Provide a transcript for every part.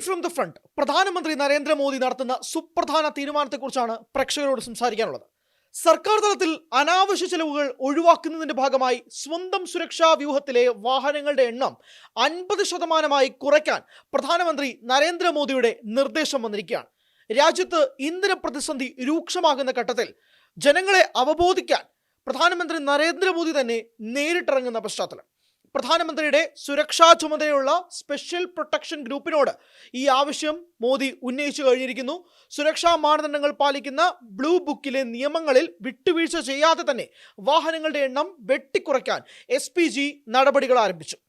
Leading from the front പ്രധാനമന്ത്രി നരേന്ദ്രമോദി നടത്തുന്ന സുപ്രധാന തീരുമാനത്തെക്കുറിച്ചാണ് പ്രേക്ഷകരോട് സംസാരിക്കാനുള്ളത്. സർക്കാർ തലത്തിൽ അനാവശ്യ ചെലവുകൾ ഒഴിവാക്കുന്നതിന്റെ ഭാഗമായി സ്വന്തം സുരക്ഷാ വ്യൂഹത്തിലെ വാഹനങ്ങളുടെ എണ്ണം 50% കുറയ്ക്കാൻ പ്രധാനമന്ത്രി നരേന്ദ്രമോദിയുടെ നിർദ്ദേശം വന്നിരിക്കുകയാണ്. രാജ്യത്ത് ഇന്ധന പ്രതിസന്ധി രൂക്ഷമാകുന്ന ഘട്ടത്തിൽ ജനങ്ങളെ അവബോധിക്കാൻ പ്രധാനമന്ത്രി നരേന്ദ്രമോദി തന്നെ നേരിട്ടിറങ്ങുന്ന പശ്ചാത്തലം, പ്രധാനമന്ത്രിയുടെ സുരക്ഷാ ചുമതലയുള്ള സ്പെഷ്യൽ പ്രൊട്ടക്ഷൻ ഗ്രൂപ്പിനോട് ഈ ആവശ്യം മോദി ഉന്നയിച്ചു കഴിഞ്ഞിരിക്കുന്നു. സുരക്ഷാ മാനദണ്ഡങ്ങൾ പാലിക്കുന്ന ബ്ലൂ ബുക്കിലെ നിയമങ്ങളിൽ വിട്ടുവീഴ്ച ചെയ്യാതെ തന്നെ വാഹനങ്ങളുടെ എണ്ണം വെട്ടിക്കുറയ്ക്കാൻ SPG നടപടികൾ ആരംഭിച്ചു.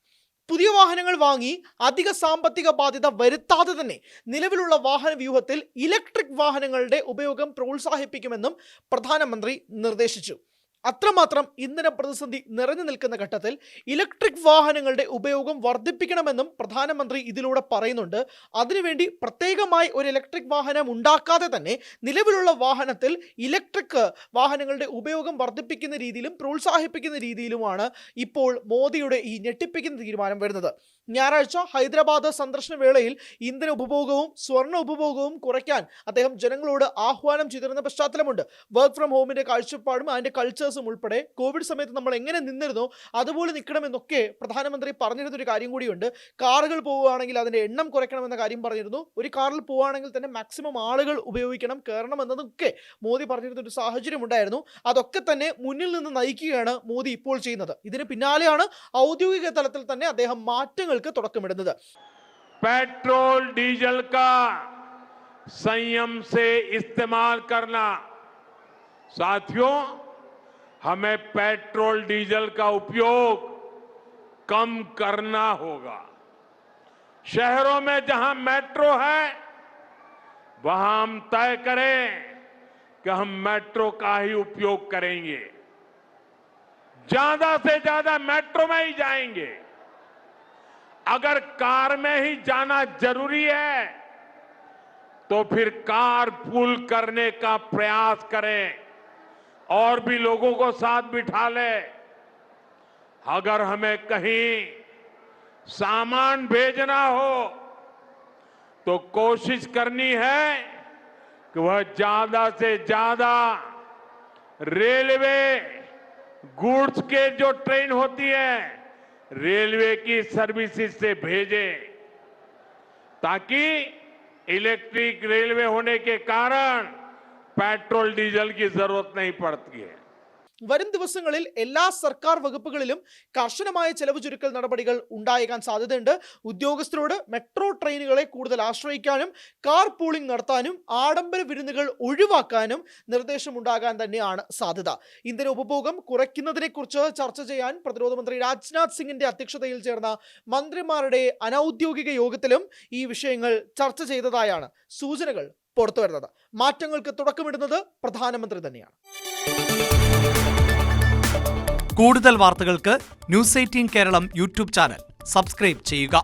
പുതിയ വാഹനങ്ങൾ വാങ്ങി അധിക സാമ്പത്തിക ബാധ്യത വരുത്താതെ തന്നെ നിലവിലുള്ള വാഹന വ്യൂഹത്തിൽ ഇലക്ട്രിക് വാഹനങ്ങളുടെ ഉപയോഗം പ്രോത്സാഹിപ്പിക്കുമെന്നും പ്രധാനമന്ത്രി നിർദ്ദേശിച്ചു. അത്രമാത്രം ഇന്ധന പ്രതിസന്ധി നിറഞ്ഞു നിൽക്കുന്ന ഘട്ടത്തിൽ ഇലക്ട്രിക് വാഹനങ്ങളുടെ ഉപയോഗം വർദ്ധിപ്പിക്കണമെന്നും പ്രധാനമന്ത്രി ഇതിലൂടെ പറയുന്നുണ്ട്. അതിനുവേണ്ടി പ്രത്യേകമായി ഒരു ഇലക്ട്രിക് വാഹനം ഉണ്ടാക്കാതെ തന്നെ നിലവിലുള്ള വാഹനത്തിൽ ഇലക്ട്രിക് വാഹനങ്ങളുടെ ഉപയോഗം വർദ്ധിപ്പിക്കുന്ന രീതിയിലും പ്രോത്സാഹിപ്പിക്കുന്ന രീതിയിലുമാണ് ഇപ്പോൾ മോദിയുടെ ഈ ഞെട്ടിപ്പിക്കുന്ന തീരുമാനം വരുന്നത്. ഞായറാഴ്ച ഹൈദരാബാദ് സന്ദർശന വേളയിൽ ഇന്ധന ഉപഭോഗവും സ്വർണ്ണ ഉപഭോഗവും കുറയ്ക്കാൻ അദ്ദേഹം ജനങ്ങളോട് ആഹ്വാനം ചെയ്തിരുന്ന പശ്ചാത്തലമുണ്ട്. വർക്ക് ഫ്രം ഹോമിന്റെ കാഴ്ചപ്പാടും അതിന്റെ കൾച്ചേഴ്സും ഉൾപ്പെടെ കോവിഡ് സമയത്ത് നമ്മൾ എങ്ങനെ നിന്നിരുന്നോ അതുപോലെ നിൽക്കണമെന്നൊക്കെ പ്രധാനമന്ത്രി പറഞ്ഞിരുന്നൊരു കാര്യം കൂടിയുണ്ട്. കാറുകൾ പോവുകയാണെങ്കിൽ അതിന്റെ എണ്ണം കുറയ്ക്കണമെന്ന കാര്യം പറഞ്ഞിരുന്നു. ഒരു കാറിൽ പോവുകയാണെങ്കിൽ തന്നെ മാക്സിമം ആളുകൾ ഉപയോഗിക്കണം, കയറണം എന്നതൊക്കെ മോദി പറഞ്ഞിരുന്ന ഒരു സാഹചര്യം ഉണ്ടായിരുന്നു. അതൊക്കെ തന്നെ മുന്നിൽ നിന്ന് നയിക്കുകയാണ് മോദി ഇപ്പോൾ ചെയ്യുന്നത്. ഇതിന് പിന്നാലെയാണ് ഔദ്യോഗിക തലത്തിൽ തന്നെ അദ്ദേഹം മാറ്റങ്ങൾക്ക് തുടക്കമിടുന്നത്. पेट्रोल डीजल का संयम से इस्तेमाल करना। साथियों, हमें पेट्रोल डीजल का उपयोग कम करना होगा। शहरों में जहां मेट्रो है वहां हम तय करें कि हम मेट्रो का ही उपयोग करेंगे, ज्यादा से ज्यादा मेट्रो में ही जाएंगे। अगर कार में ही जाना जरूरी है तो फिर कार पूल करने का प्रयास करें और भी लोगों को साथ बिठा ले। अगर हमें कहीं सामान भेजना हो तो कोशिश करनी है कि वह ज्यादा से ज्यादा रेलवे गुड्स के जो ट्रेन होती है रेलवे की सर्विसेज से भेजे, ताकि इलेक्ट्रिक रेलवे होने के कारण पेट्रोल डीजल की जरूरत नहीं पड़ती है. വരും ദിവസങ്ങളിൽ എല്ലാ സർക്കാർ വകുപ്പുകളിലും കർശനമായ ചെലവ് ചുരുക്കൽ നടപടികൾ ഉണ്ടായേക്കാൻ സാധ്യതയുണ്ട്. ഉദ്യോഗസ്ഥരോട് മെട്രോ ട്രെയിനുകളെ കൂടുതൽ ആശ്രയിക്കാനും കാർ പൂളിംഗ് നടത്താനും ആഡംബര വിരുന്നുകൾ ഒഴിവാക്കാനും നിർദ്ദേശമുണ്ടാകാൻ തന്നെയാണ് സാധ്യത. ഇന്ധന ഉപഭോഗം കുറയ്ക്കുന്നതിനെക്കുറിച്ച് ചർച്ച ചെയ്യാൻ പ്രതിരോധ മന്ത്രി രാജ്നാഥ് സിംഗിന്റെ അധ്യക്ഷതയിൽ ചേർന്ന മന്ത്രിമാരുടെ അനൌദ്യോഗിക യോഗത്തിലും ഈ വിഷയങ്ങൾ ചർച്ച ചെയ്തതായാണ് സൂചനകൾ പുറത്തുവരുന്നത്. മാറ്റങ്ങൾക്ക് തുടക്കമിടുന്നത് പ്രധാനമന്ത്രി തന്നെയാണ്. കൂടുതൽ വാർത്തകൾക്ക് news 18 Keralam YouTube channel subscribe ചെയ്യുക.